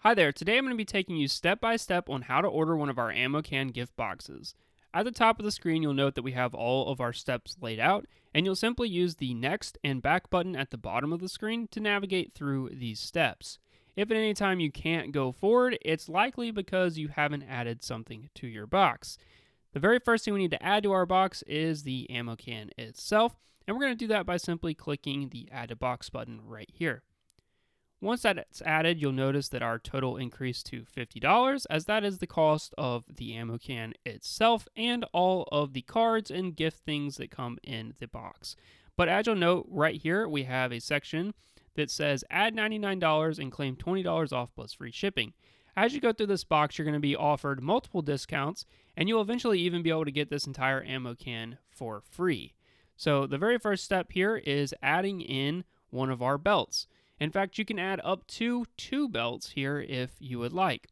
Hi there, today I'm going to be taking you step by step on how to order one of our Ammo Can gift boxes. At the top of the screen, you'll note that we have all of our steps laid out, and you'll simply use the next and back button at the bottom of the screen to navigate through these steps. If at any time you can't go forward, it's likely because you haven't added something to your box. The very first thing we need to add to our box is the Ammo Can itself, and we're going to do that by simply clicking the Add to Box button right here. Once that's added, you'll notice that our total increased to $50, as that is the cost of the ammo can itself and all of the cards and gift things that come in the box. But as you'll note right here, we have a section that says add $99 and claim $20 off plus free shipping. As you go through this box, you're going to be offered multiple discounts, and you'll eventually even be able to get this entire ammo can for free. So the very first step here is adding in one of our belts. In fact, you can add up to 2 belts here if you would like.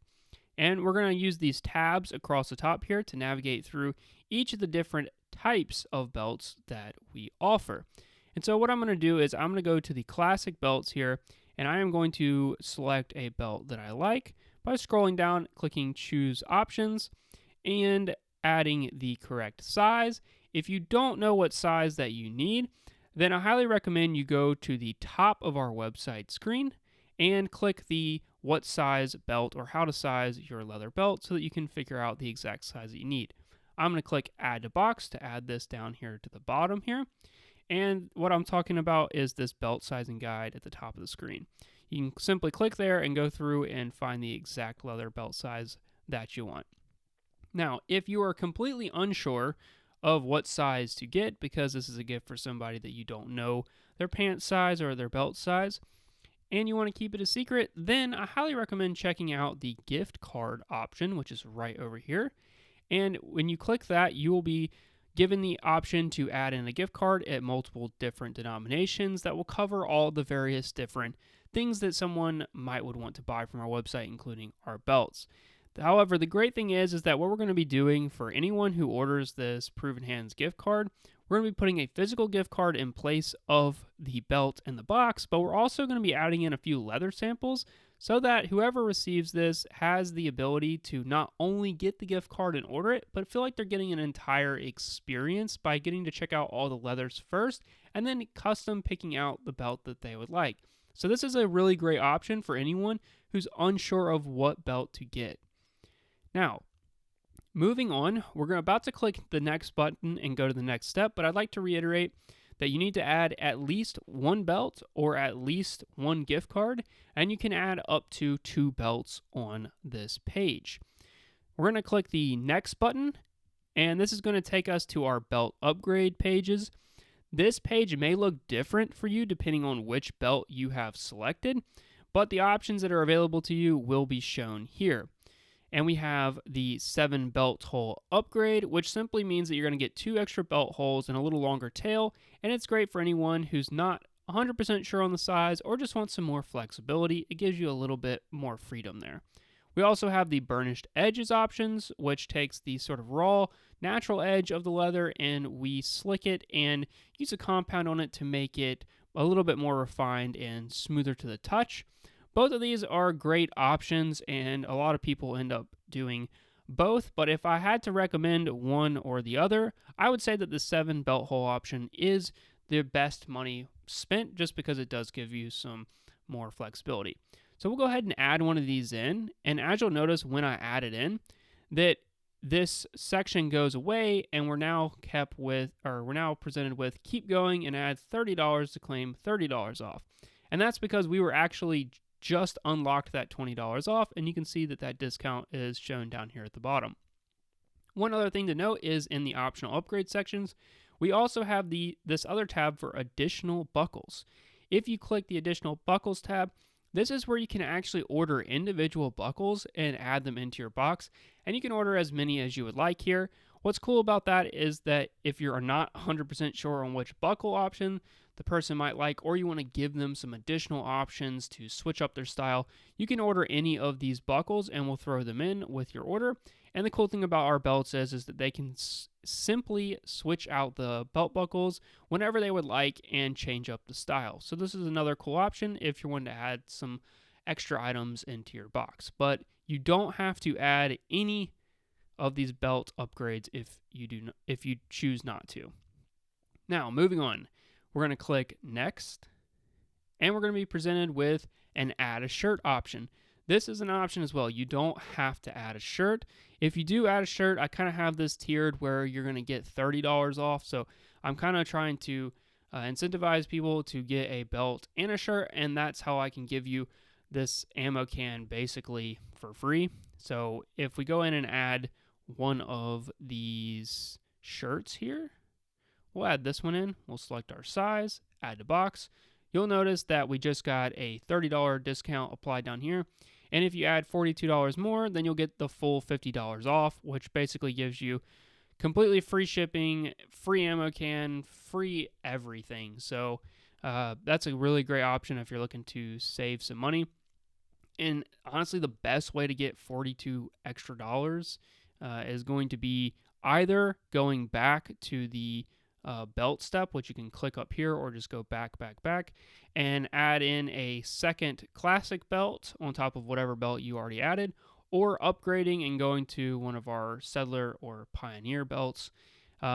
And we're going to use these tabs across the top here to navigate through each of the different types of belts that we offer. And so what I'm going to do is I'm going to go to the classic belts here, and I am going to select a belt that I like by scrolling down, clicking choose options, and adding the correct size. If you don't know what size that you need, then I highly recommend you go to the top of our website screen and click the what size belt or how to size your leather belt so that you can figure out the exact size that you need. I'm going to click add to box to add this down here to the bottom here. And what I'm talking about is this belt sizing guide at the top of the screen. You can simply click there and go through and find the exact leather belt size that you want. Now, if you are completely unsure of what size to get because this is a gift for somebody that you don't know their pant size or their belt size, and you want to keep it a secret, then I highly recommend checking out the gift card option, which is right over here. And when you click that, you will be given the option to add in a gift card at multiple different denominations that will cover all the various different things that someone might would want to buy from our website, including our belts. However, the great thing is that what we're going to be doing for anyone who orders this Proven Hands gift card, we're going to be putting a physical gift card in place of the belt and the box, but we're also going to be adding in a few leather samples so that whoever receives this has the ability to not only get the gift card and order it, but feel like they're getting an entire experience by getting to check out all the leathers first and then custom picking out the belt that they would like. So this is a really great option for anyone who's unsure of what belt to get. Now, moving on, we're about to click the next button and go to the next step, but I'd like to reiterate that you need to add at least 1 belt or at least 1 gift card, and you can add up to 2 belts on this page. We're going to click the next button, and this is going to take us to our belt upgrade pages. This page may look different for you depending on which belt you have selected, but the options that are available to you will be shown here. And we have the 7 belt hole upgrade, which simply means that you're going to get 2 extra belt holes and a little longer tail, and it's great for anyone who's not 100% sure on the size or just wants some more flexibility. It gives you a little bit more freedom there. We also have the burnished edges options, which takes the sort of raw, natural edge of the leather and we slick it and use a compound on it to make it a little bit more refined and smoother to the touch. Both of these are great options, and a lot of people end up doing both. But if I had to recommend one or the other, I would say that the 7 belt hole option is the best money spent just because it does give you some more flexibility. So we'll go ahead and add one of these in. And as you'll notice when I add it in, that this section goes away and we're now presented with keep going and add $30 to claim $30 off. And that's because we were actually just unlocked that $20 off, and you can see that that discount is shown down here at the bottom. One other thing to note is in the optional upgrade sections, we also have this other tab for additional buckles. If you click the additional buckles tab, this is where you can actually order individual buckles and add them into your box, and you can order as many as you would like here. What's cool about that is that if you're not 100% sure on which buckle option the person might like, or you want to give them some additional options to switch up their style, you can order any of these buckles and we'll throw them in with your order. And the cool thing about our belts is that they can simply switch out the belt buckles whenever they would like and change up the style. So this is another cool option if you want to add some extra items into your box. But you don't have to add any of these belt upgrades if you choose not to. Now, moving on, we're going to click next, and we're going to be presented with an add a shirt option. This is an option as well. You don't have to add a shirt. If you do add a shirt, I kind of have this tiered where you're going to get $30 off. So I'm kind of trying to incentivize people to get a belt and a shirt, and that's how I can give you this ammo can basically for free. So if we go in and add one of these shirts here, we'll add this one in. We'll select our size, add to box. You'll notice that we just got a $30 discount applied down here. And if you add $42 more, then you'll get the full $50 off, which basically gives you completely free shipping, free ammo can, free everything. So that's a really great option if you're looking to save some money. And honestly, the best way to get $42 extra is going to be either going back to the belt step, which you can click up here, or just go back, and add in a second classic belt on top of whatever belt you already added, or upgrading and going to one of our Settler or Pioneer belts.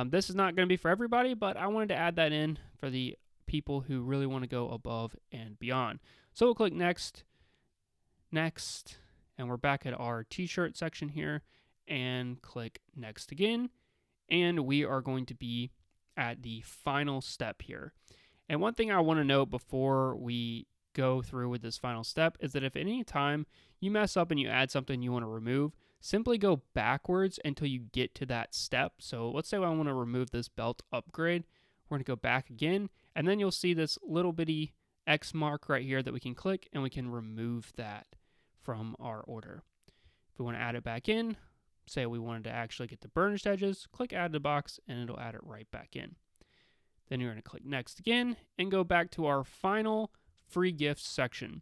This is not going to be for everybody, but I wanted to add that in for the people who really want to go above and beyond. So we'll click next, and we're back at our t-shirt section here, and click next again, and we are going to be at the final step here. And one thing I want to note before we go through with this final step is that if at any time you mess up and you add something you want to remove, simply go backwards until you get to that step. So let's say I want to remove this belt upgrade. We're going to go back again, and then you'll see this little bitty X mark right here that we can click, and we can remove that from our order. If we want to add it back in, say we wanted to actually get the burnished edges, click add to box, and it'll add it right back in. Then you're going to click next again and go back to our final free gifts section.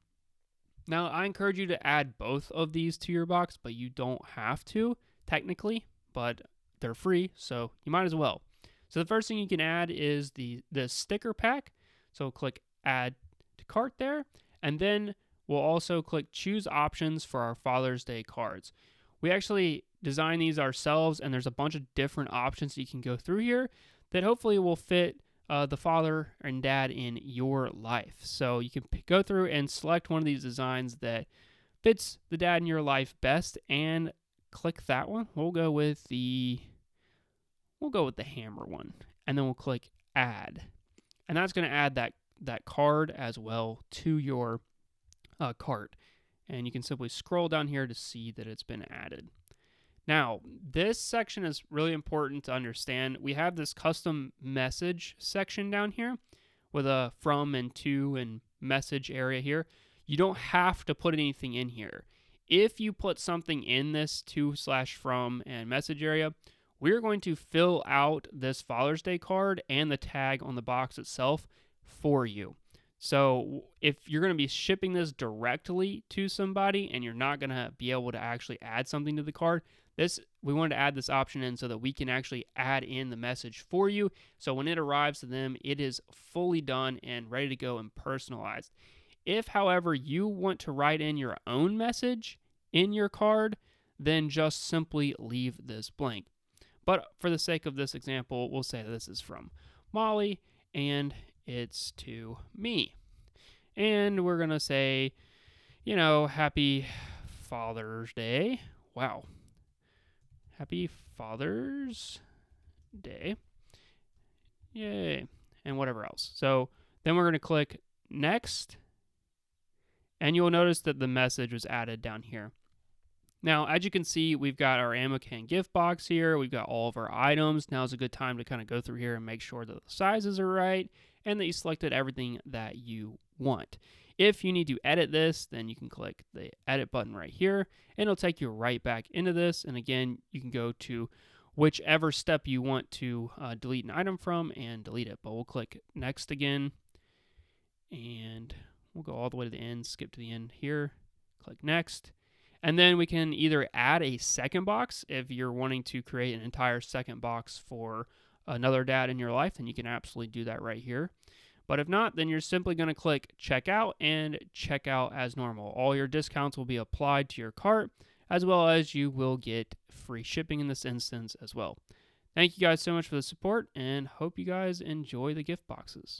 Now, I encourage you to add both of these to your box, but you don't have to technically, but they're free, so you might as well. So the first thing you can add is the sticker pack. So click add to cart there, and then we'll also click choose options for our Father's Day cards. We actually design these ourselves, and there's a bunch of different options that you can go through here that hopefully will fit the father and dad in your life. So you can go through and select one of these designs that fits the dad in your life best, and click that one. We'll go with the hammer one, and then we'll click add, and that's going to add that card as well to your cart. And you can simply scroll down here to see that it's been added. Now, this section is really important to understand. We have this custom message section down here with a from and to and message area here. You don't have to put anything in here. If you put something in this to/from and message area, we're going to fill out this Father's Day card and the tag on the box itself for you. So if you're going to be shipping this directly to somebody and you're not going to be able to actually add something to the card, we wanted to add this option in so that we can actually add in the message for you. So when it arrives to them, it is fully done and ready to go and personalized. If, however, you want to write in your own message in your card, then just simply leave this blank. But for the sake of this example, we'll say that this is from Molly and it's to me. And we're going to say, Happy Father's Day. Wow. Happy Father's Day. Yay. And whatever else. So then we're going to click next. And you'll notice that the message was added down here. Now, as you can see, we've got our ammo can gift box here. We've got all of our items. Now is a good time to kind of go through here and make sure that the sizes are right and that you selected everything that you want. If you need to edit this, then you can click the edit button right here, and it'll take you right back into this. And again, you can go to whichever step you want to delete an item from and delete it. But we'll click next again, and we'll go all the way to the end, skip to the end here, click next. And then we can either add a second box if you're wanting to create an entire second box for another dad in your life, then you can absolutely do that right here. But if not, then you're simply going to click checkout and check out as normal. All your discounts will be applied to your cart, as well as you will get free shipping in this instance as well. Thank you guys so much for the support, and hope you guys enjoy the gift boxes.